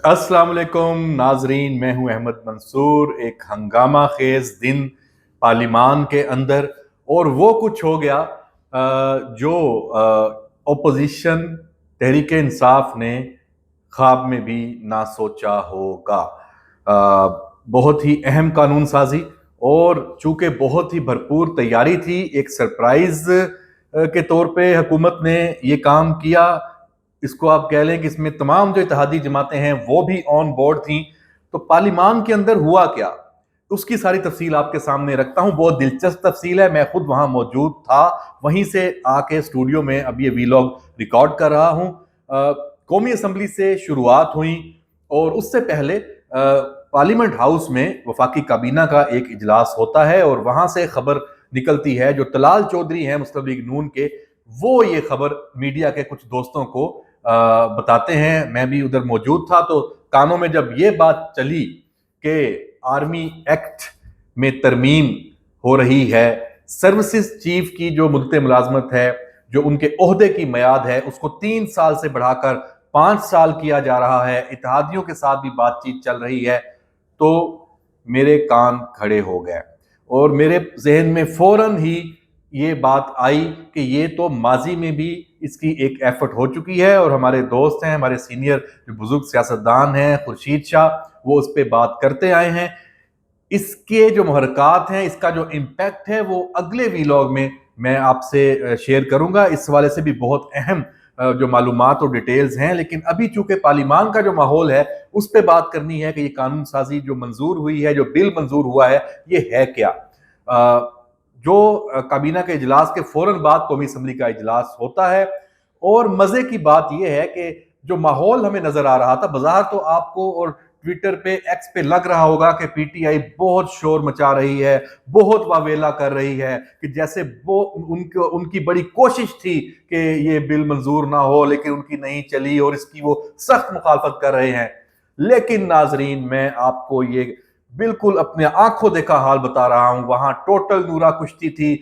अस्सलाम वालेकुम नाजरीन, मैं हूं अहमद मंसूर। एक हंगामा खेज दिन पार्लिमान के अंदर, और वो कुछ हो गया जो ओपोजिशन तहरीक इंसाफ ने ख्वाब में भी ना सोचा होगा। बहुत ही अहम कानून साजी, और चूंकि बहुत ही भरपूर तैयारी थी, एक सरप्राइज के तौर पे हुकूमत ने ये काम किया। इसको आप कह लें कि इसमें तमाम जो इत्तेहादी जमातें हैं वो भी ऑन बोर्ड थी। तो पार्लिमान के अंदर हुआ क्या, उसकी सारी तफसील आपके सामने रखता हूं। बहुत दिलचस्प तफसील है, मैं खुद वहां मौजूद था, वहीं से आके स्टूडियो में अब ये वीलॉग रिकॉर्ड कर रहा हूं। कौमी असम्बली से शुरुआत हुई, और उससे पहले पार्लियामेंट हाउस में वफाकी काबीना का एक इजलास होता है, और वहां से खबर निकलती है। जो तलाल चौधरी हैं मुस्लिम लीग नून के, वो ये खबर मीडिया के कुछ दोस्तों को बताते हैं। मैं भी उधर मौजूद था, तो कानों में जब ये बात चली कि आर्मी एक्ट में तरमीम हो रही है, सर्विसेज चीफ की जो मुद्दत मुलाजमत है, जो उनके ओहदे की मियाद है, उसको 3 साल से बढ़ाकर 5 साल किया जा रहा है, इत्तेहादियों के साथ भी बातचीत चल रही है, तो मेरे कान खड़े हो गए। और मेरे जहन में फौरन ही ये बात आई कि ये तो माजी में भी इसकी एक एफर्ट हो चुकी है, और हमारे दोस्त हैं, हमारे सीनियर जो बुजुर्ग सियासतदान हैं, खुर्शीद शाह, वो उस पर बात करते आए हैं। इसके जो मुहरकात हैं, इसका जो इम्पैक्ट है, वो अगले वीलॉग में मैं आपसे शेयर करूंगा। इस हवाले से भी बहुत अहम जो मालूमात और डिटेल्स हैं। लेकिन अभी चूंकि पार्लिमान का जो माहौल है, उस पर बात करनी है कि ये कानून साजी जो मंजूर हुई है, जो बिल मंजूर हुआ है, ये है क्या। जो काबीना के इजलास के फौरन बाद कौमी असम्बली का इजलास होता है, और मजे की बात यह है कि जो माहौल हमें नजर आ रहा था, बाजार तो आपको और ट्विटर पे, एक्स पे लग रहा होगा कि पीटीआई बहुत शोर मचा रही है, बहुत वावेला कर रही है, कि जैसे वो उनकी बड़ी कोशिश थी कि ये बिल मंजूर ना हो, लेकिन उनकी नहीं चली और इसकी वो सख्त मुखालफत कर रहे हैं। लेकिन नाजरीन, मैं आपको ये बिल्कुल अपने आंखों देखा हाल बता रहा हूं। वहां टोटल नूरा कुश्ती थी।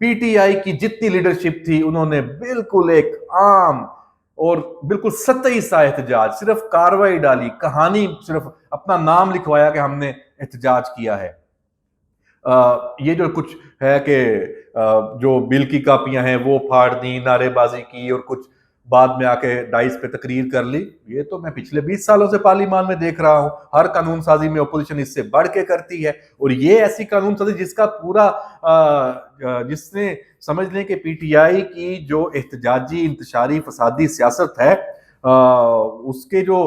पीटीआई की जितनी लीडरशिप थी, उन्होंने बिल्कुल एक आम और बिल्कुल सतही सा एहतजाज, सिर्फ कार्रवाई डाली, कहानी सिर्फ अपना नाम लिखवाया कि हमने एहतजाज किया है। ये जो कुछ है कि जो बिल की कापियां हैं वो फाड़ दी, नारेबाजी की, और कुछ बाद में आके डाइस पे तकरीर कर ली, ये तो मैं पिछले 20 सालों से पार्लियामान में देख रहा हूं। हर कानून साजी में अपोजिशन इससे बढ़ के करती है, और ये ऐसी कानून साजी जिसका पूरा जिसने समझ लें कि पीटीआई की जो एहतजाजी, इंतशारी, फसादी सियासत है, उसके जो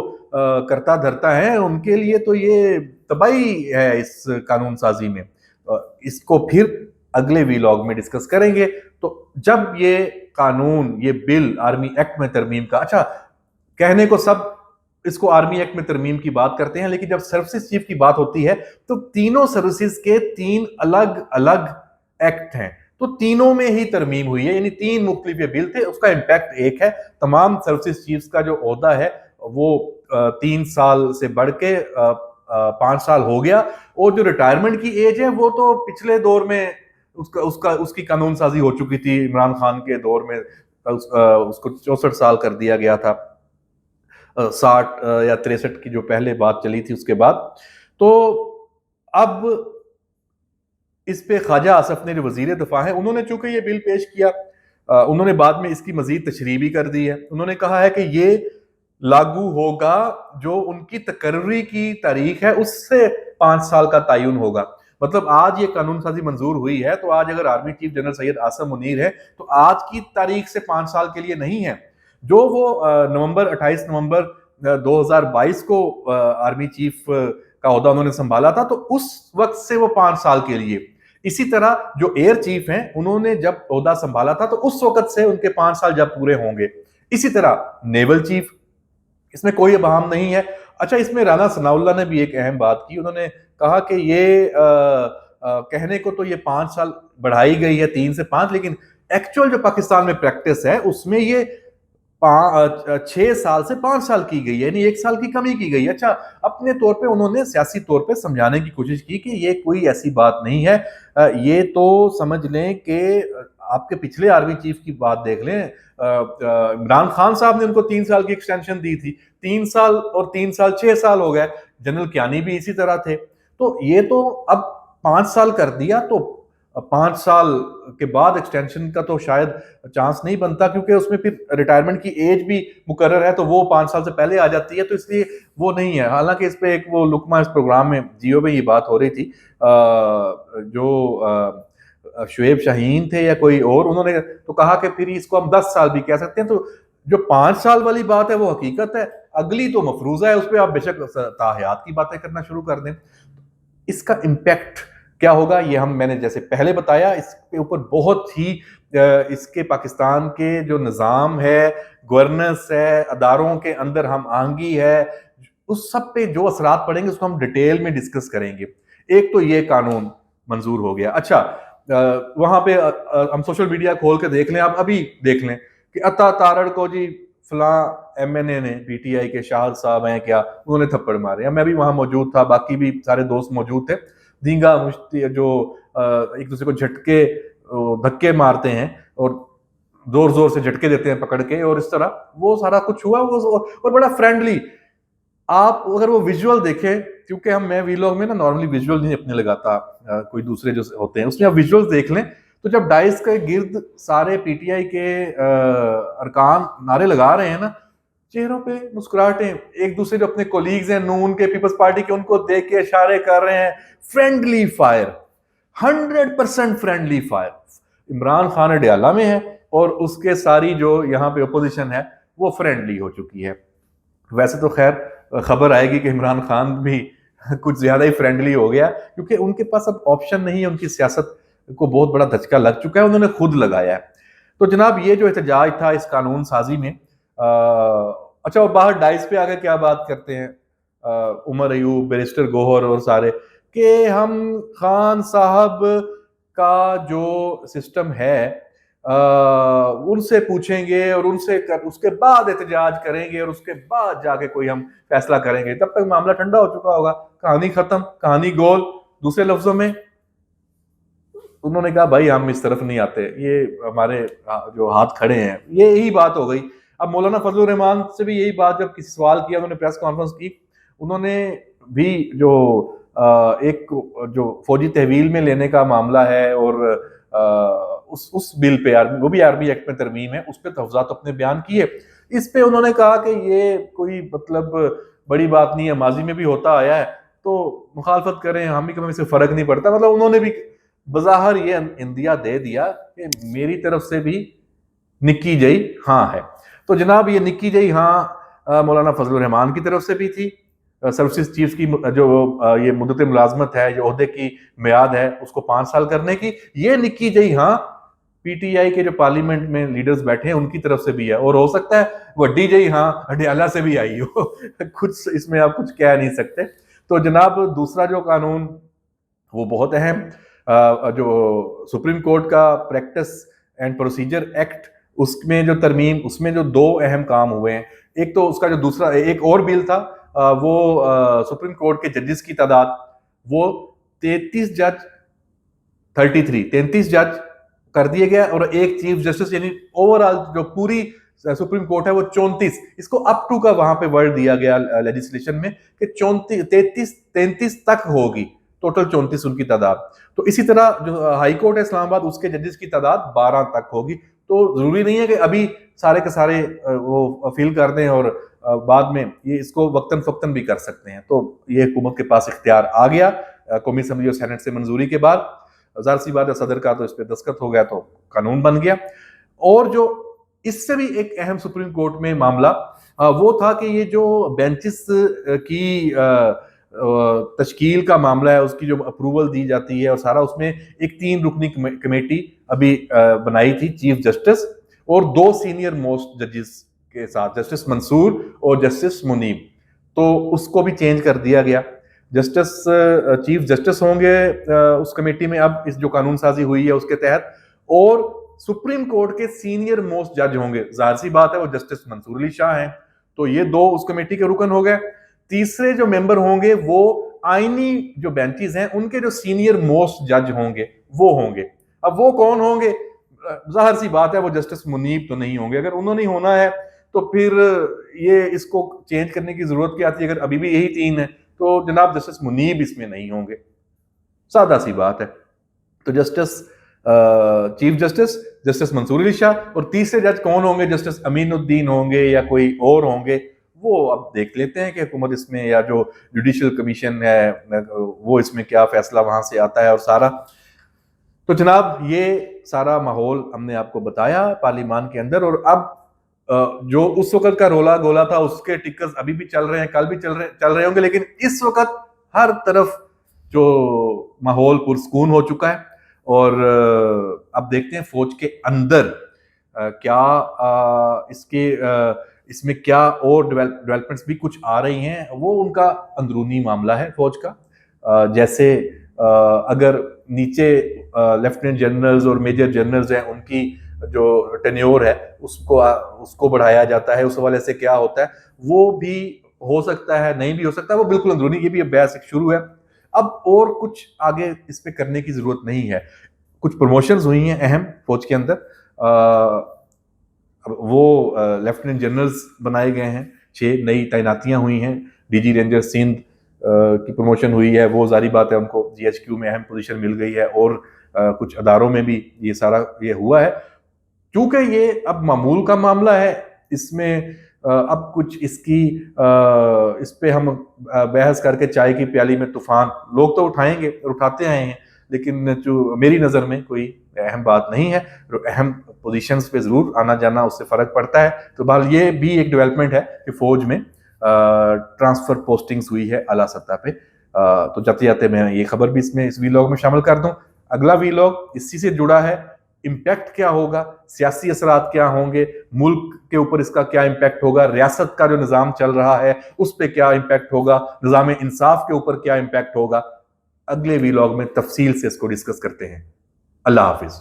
करता धरता है, उनके लिए तो ये तबाही है इस कानून साजी में। इसको फिर अगले वीलॉग में डिस्कस करेंगे। तो जब ये कानून, ये बिल आर्मी एक्ट में तरमीम का, अच्छा, कहने को सब इसको आर्मी एक्ट में तरमीम की बात करते हैं, लेकिन जब सर्विसेज चीफ की बात होती है, तो तीनों सर्विसेज के 3 अलग अलग एक्ट हैं, तो तीनों में ही तरमीम हुई है, यानी 3 मुख्तलिफ बिल थे, उसका इम्पैक्ट एक है। तमाम सर्विसेज चीफ का जो ओहदा है वो 3 साल से बढ़ के 5 साल हो गया, और जो रिटायरमेंट की एज है वो तो पिछले दौर में उसकी कानून साजी हो चुकी थी। इमरान खान के दौर में उसको 64 साल कर दिया गया था, 60 या 63 की जो पहले बात चली थी उसके बाद। तो अब इस पे ख्वाजा आसफ ने, जो वजीर दफा है, उन्होंने चूंकि ये बिल पेश किया, उन्होंने बाद में इसकी मजीद तशरीह भी कर दी है। उन्होंने कहा है कि ये लागू होगा, जो उनकी तकर्री की तारीख है उससे 5 साल का तयन होगा। मतलब आज ये कानून साजी मंजूर हुई है, तो आज अगर army chief general Syed Asim Munir है, तो आज की तारीख से 5 साल के लिए नहीं है। जो वो 28 नवंबर 2022 को आर्मी चीफ का ओहदा उन्होंने संभाला था, तो उस वक्त से वो 5 साल के लिए। इसी तरह जो एयर चीफ हैं, उन्होंने जब ओहदा संभाला था, तो उस वक्त से उनके 5 साल जब पूरे होंगे। इसी तरह नेवल चीफ, इसमें कोई अबाम नहीं है। अच्छा, इसमें राना सनाउल्लाह ने भी एक अहम बात की। उन्होंने कहा कि ये कहने को तो ये 5 साल बढ़ाई गई है, 3 से 5, लेकिन एक्चुअल जो पाकिस्तान में प्रैक्टिस है उसमें ये 6 साल से 5 साल की गई है, यानी 1 साल की कमी की गई है। अच्छा, अपने तौर पे उन्होंने सियासी तौर पे समझाने की कोशिश की कि ये कोई ऐसी बात नहीं है, ये तो समझ लें कि आपके पिछले आर्मी चीफ की बात देख लें, इमरान खान साहब ने उनको 3 साल की एक्सटेंशन दी थी, 3 साल और 3 साल 6 साल हो गए। जनरल कियानी भी इसी तरह थे। तो ये तो अब 5 साल कर दिया, तो 5 साल के बाद एक्सटेंशन का तो शायद चांस नहीं बनता, क्योंकि उसमें फिर रिटायरमेंट की एज भी मुकर्रर है, तो वो 5 साल से पहले आ जाती है, तो इसलिए वो नहीं है। हालांकि इस पे एक वो लुकमा इस प्रोग्राम में जियो में ये बात हो रही थी, जो शुएब शाहीन थे या कोई और, उन्होंने तो कहा कि फिर इसको हम 10 साल भी कह सकते हैं। तो जो 5 साल वाली बात है वो हकीकत है, अगली तो मफरूजा है, उस पर आप बेशक ताहयात की बातें करना शुरू कर दें। इसका इम्पैक्ट क्या होगा, ये मैंने जैसे पहले बताया, इसके ऊपर बहुत ही इसके पाकिस्तान के जो निज़ाम है, गवर्नेंस है, अदारों के अंदर हम आहंगी है, उस सब पे जो असरात पड़ेंगे उसको हम डिटेल में डिस्कस करेंगे। एक तो ये कानून मंजूर हो गया। अच्छा, वहां पे हम सोशल मीडिया खोल के देख लें, आप अभी देख लें कि अता तारड़ को जी फलां एमएनए ने, पीटीआई के शाहद साहब हैं क्या, उन्होंने थप्पड़ मारे। मैं भी वहां मौजूद था, बाकी भी सारे दोस्त मौजूद थे। धींगा मुश्ती जो एक दूसरे को झटके धक्के मारते हैं और जोर जोर से झटके देते हैं पकड़ के, और इस तरह वो सारा कुछ हुआ, और बड़ा फ्रेंडली। आप अगर वो विजुअल देखें, क्योंकि मैं वीलॉग में ना नॉर्मली विजुअल नहीं अपने लगाता, कोई दूसरे जो होते हैं उसमें आप विजुअल्स देख लें, तो जब डाइस के गिर्द सारे पीटीआई के अरकान नारे लगा रहे हैं ना, चेहरों पे मुस्कुराहटें, एक दूसरे जो अपने कोलीग्स हैं नून के, पीपल्स पार्टी के, उनको देख के इशारे कर रहे हैं। Friendly fire, 100% friendly fire. Imran Khan Adiala में है और उसके सारी जो यहाँ पे अपोजिशन है वो फ्रेंडली हो चुकी है। वैसे तो खैर खबर आएगी कि इमरान खान भी कुछ ज्यादा ही फ्रेंडली हो गया, क्योंकि उनके पास अब ऑप्शन नहीं है, उनकी सियासत को बहुत बड़ा धचका लग चुका है, उन्होंने खुद लगाया है। तो जनाब ये जो एहतजाज था इस कानून साजी में, अच्छा, और बाहर डाइस पे आकर क्या बात करते हैं उमर अयूब, बैरिस्टर गोहर और सारे, कि हम खान साहब का जो सिस्टम है उनसे पूछेंगे और उनसे उसके बाद एहतजाज करेंगे और उसके बाद जाके कोई हम फैसला करेंगे। तब तक मामला ठंडा हो चुका होगा, कहानी खत्म, कहानी गोल। दूसरे लफ्जों में उन्होंने कहा भाई हम इस तरफ नहीं आते, ये हमारे जो हाथ खड़े हैं, ये यही बात हो गई। अब मौलाना फजलुर रहमान से भी यही बात, जब किसी सवाल किया उन्होंने, प्रेस कॉन्फ्रेंस की, उन्होंने भी जो एक जो फौजी तहवील में लेने का मामला है और उस बिल पे, वो भी आर्मी एक्ट में तरमीम है, उस पर तहफ़्ज़ात अपने बयान किए। इस पे उन्होंने कहा कि ये कोई मतलब बड़ी बात नहीं है, माजी में भी होता आया है, तो मुखालफत करें, हम भी, कभी से फर्क नहीं पड़ता। मतलब उन्होंने भी बज़ाहिर ये इंदिया दे दिया कि मेरी तरफ से भी निक्की जई हाँ है। तो जनाब ये निक्की जई हाँ मौलाना फजलुर रहमान की तरफ से भी थी। सर्विसेज चीफ की जो ये मुद्दत मुलाजमत है, जो ओहदे की मियाद है उसको 5 साल करने की, ये निक्की जई हाँ पीटीआई के जो पार्लियामेंट में लीडर्स बैठे हैं उनकी तरफ से भी है, और हो सकता है वड्डी जई हाँ अडयाला से भी आई हो। कुछ इसमें आप कुछ कह नहीं सकते। तो जनाब दूसरा जो कानून वो बहुत अहम, जो सुप्रीम कोर्ट का प्रैक्टिस एंड प्रोसीजर एक्ट, उसमें जो तरमीम, उसमें जो 2 अहम काम हुए हैं। एक तो उसका जो दूसरा एक और बिल था, वो सुप्रीम कोर्ट के जजेस की तादाद वो 33 जज 33 जज कर दिए गया, और एक चीफ जस्टिस, यानी ओवरऑल जो पूरी सुप्रीम कोर्ट है वो 34, इसको अप टू का वहां पे वर्ड दिया गया लेजिस्लेशन में कि 33 तक होगी, टोटल 34 उनकी तादाद। तो इसी तरह जो हाई कोर्ट है इस्लामाबाद, उसके जजेस की तादाद 12 तक होगी। तो जरूरी नहीं है कि अभी सारे के सारे वो फिल कर दें और बाद में ये इसको वक्तन फक्तन भी कर सकते हैं। तो ये हुकूमत के पास इख्तियार आ गया कौमी असम्बली और सेनेट से मंजूरी के बाद। ज़ाहिर सी बात है सदर का तो इस पर दस्तखत हो गया तो कानून बन गया। और जो इससे भी एक अहम सुप्रीम कोर्ट में मामला वो था कि ये जो बेंचेस की तश्कील का मामला है, उसकी जो अप्रूवल दी जाती है और सारा, उसमें एक 3 रुकनी कमेटी अभी बनाई थी, चीफ जस्टिस और 2 सीनियर मोस्ट जजेस के साथ, जस्टिस मंसूर और जस्टिस मुनीब। तो उसको भी चेंज कर दिया गया। जस्टिस चीफ जस्टिस होंगे उस कमेटी में अब, इस जो कानून साजी हुई है उसके तहत, और सुप्रीम कोर्ट के सीनियर मोस्ट जज होंगे। जाहिर सी बात है वो जस्टिस मंसूर अली शाह हैं, तो ये 2 उस कमेटी के रुकन हो गए। तीसरे जो मेंबर होंगे वो आईनी जो बेंचेस हैं उनके जो सीनियर मोस्ट जज होंगे वो होंगे। अब वो कौन होंगे, जाहिर सी बात है वो जस्टिस मुनीब तो नहीं होंगे। अगर उन्होंने होना है तो फिर ये इसको चेंज करने की जरूरत क्या थी? अगर अभी भी यही तीन है तो जनाब जस्टिस मुनीब इसमें नहीं होंगे, सादा सी बात है। तो justice chief justice justice Mansoor Ali Shah, और तीसरे जज कौन होंगे? जस्टिस अमीनुद्दीन होंगे या कोई और होंगे? वो अब देख लेते हैं कि हुकूमत इसमें या जो जुडिशियल कमीशन है वो इसमें क्या फैसला वहां से आता है और सारा। तो जनाब ये सारा माहौल हमने आपको बताया पार्लियामान के अंदर। और अब जो उस वक्त का रोला गोला था उसके टिक्कर्स अभी भी चल रहे हैं, कल भी चल रहे होंगे, लेकिन इस वक्त हर तरफ जो माहौल पुरसकून हो चुका है। और अब देखते हैं फौज के अंदर क्या इसमें क्या और डेवलपमेंट्स भी कुछ आ रही हैं। वो उनका अंदरूनी मामला है फौज का। जैसे अगर नीचे लेफ्टिनेंट जनरल्स और मेजर जनरल्स हैं उनकी जो टेन्योर है उसको बढ़ाया जाता है, उस हवाले से क्या होता है वो भी हो सकता है, नहीं भी हो सकता, वो बिल्कुल अंदरूनी, ये भी बहस शुरू है। अब और कुछ आगे इस पे करने की जरूरत नहीं है। कुछ प्रमोशंस हुई हैं अहम फौज के अंदर, वो लेफ्टिनेंट जनरल्स बनाए गए हैं, 6 नई तैनातियां हुई हैं। डीजी रेंजर सिंध की प्रमोशन हुई है, वो जारी बात है उनको जीएचक्यू में अहम पोजीशन मिल गई है, और कुछ अदारों में भी ये सारा ये हुआ है। क्योंकि ये अब मामूल का मामला है, इसमें अब कुछ इस पे हम बहस करके चाय की प्याली में तूफान लोग तो उठाएंगे और उठाते आए हैं, लेकिन जो मेरी नज़र में कोई अहम बात नहीं है। अहम पोजीशंस पे जरूर आना जाना उससे फर्क पड़ता है। तो बहरहाल ये भी एक डेवलपमेंट है कि फौज में ट्रांसफर पोस्टिंग्स हुई है आला सतह पे। तो जाते जाते मैं ये खबर भी इसमें इस वीलॉग में शामिल कर दूं। अगला वीलॉग इसी से जुड़ा है, इम्पैक्ट क्या होगा, सियासी असरात क्या होंगे, मुल्क के ऊपर इसका क्या इम्पैक्ट होगा, रियासत का जो निज़ाम चल रहा है उस पर क्या इम्पैक्ट होगा, निज़ाम इंसाफ के ऊपर क्या इम्पैक्ट होगा। अगले वीलॉग में तफसील से इसको डिस्कस करते हैं। अल्लाह हाफिज।